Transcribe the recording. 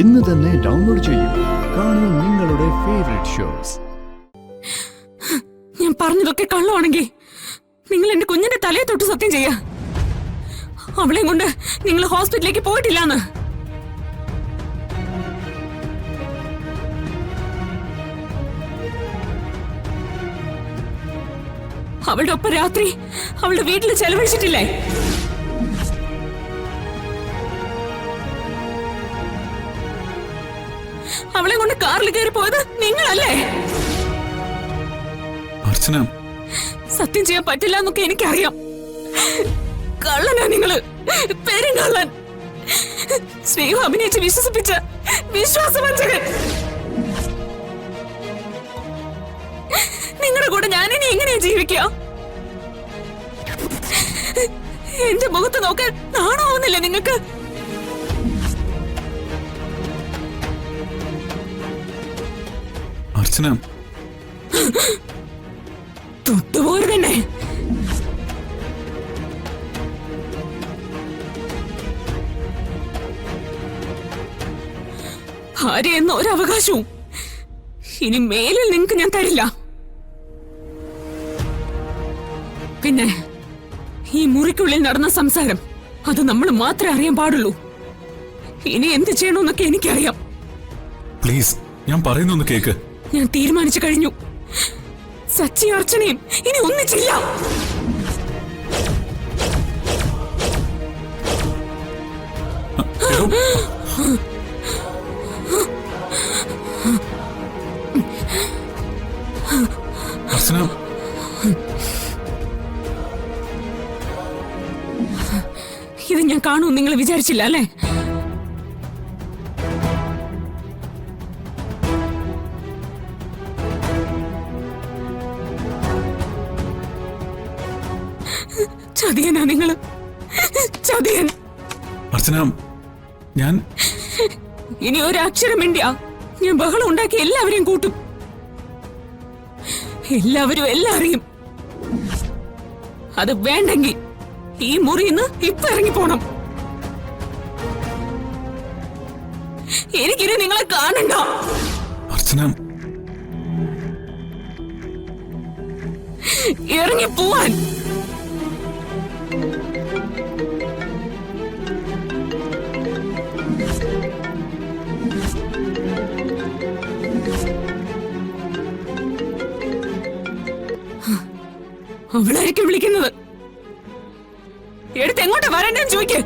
ഇന്ന് തന്നെ ഡൗൺലോഡ് ചെയ്യൂ. കാണൂ നിങ്ങളുടെ ഫേവറേറ്റ് ഷോസ്. ഞാൻ പറഞ്ഞതൊക്കെ കള്ളമാണെങ്കിൽ നിങ്ങൾ എന്റെ കുഞ്ഞിന്റെ തലയെ തൊട്ട് സത്യം ചെയ്യാ. അവളെയും കൊണ്ട് നിങ്ങൾ ഹോസ്പിറ്റലിലേക്ക് പോയിട്ടില്ലാന്ന്. അവളുടെ ഒപ്പം രാത്രി അവളുടെ വീട്ടിൽ ചെലവഴിച്ചിട്ടില്ലേ? അവളെ കൊണ്ട് കാറിൽ കയറി പോയത് നിങ്ങളല്ലേ? സത്യം ചെയ്യാൻ പറ്റില്ല എന്നൊക്കെ എനിക്കറിയാം. കള്ളനാ നിങ്ങള്, പെരുങ്കള്ളൻ. സ്നേഹം അഭിനയിച്ച് വിശ്വസിപ്പിച്ച വിശ്വാസവഞ്ചകൻ. നിങ്ങളുടെ കൂടെ ഞാനിനി എങ്ങനെയാ ജീവിക്കുക? എന്റെ മുഖത്ത് നോക്കാൻ നാണമാവുന്നില്ല നിങ്ങൾക്ക്? അർച്ചന, തൊട്ടുപോരു തന്നെ. ഭാര്യ എന്ന ഒരവകാശവും ഇനി മേലിൽ നിങ്ങൾക്ക് ഞാൻ തരില്ല. പിന്നെ ഈ മുറിക്കുള്ളിൽ നടന്ന സംസാരം അത് നമ്മൾ മാത്രമേ അറിയാൻ പാടുള്ളൂ. ഇനി എന്ത് ചെയ്യണമെന്നൊക്കെ എനിക്കറിയാം. പ്ലീസ്, ഞാൻ പറയുന്നൊന്ന് കേക്ക്. ഞാൻ തീരുമാനിച്ചു കഴിഞ്ഞു. സച്ചി അർച്ചനയും ഇനി ഒന്നിച്ചില്ല. അർച്ചന, ഇത് ഞാൻ കാണുമെന്ന് നിങ്ങൾ വിചാരിച്ചില്ല അല്ലേ? ചതിയനാ നിങ്ങള്, ചതിയൻ. അർച്ചന, ഞാൻ ഇനി ഒരക്ഷരം വേണ്ടിയാ ഞാൻ ബഹളം ഉണ്ടാക്കി എല്ലാവരെയും കൂട്ടും. എല്ലാവരും എല്ലാം അറിയും. അത് വേണ്ടെങ്കിൽ ഈ മുറിന്ന് ഇപ്പൊ ഇറങ്ങിപ്പോണം. എനിക്കിനി നിങ്ങളെ കാണണ്ട. അർച്ചന, ഇറങ്ങിപ്പോവാൻ. അവളായിരിക്കും വിളിക്കുന്നത്. എടുത്ത് എങ്ങോട്ടാ വരണ്ടെന്ന് ചോദിക്ക്.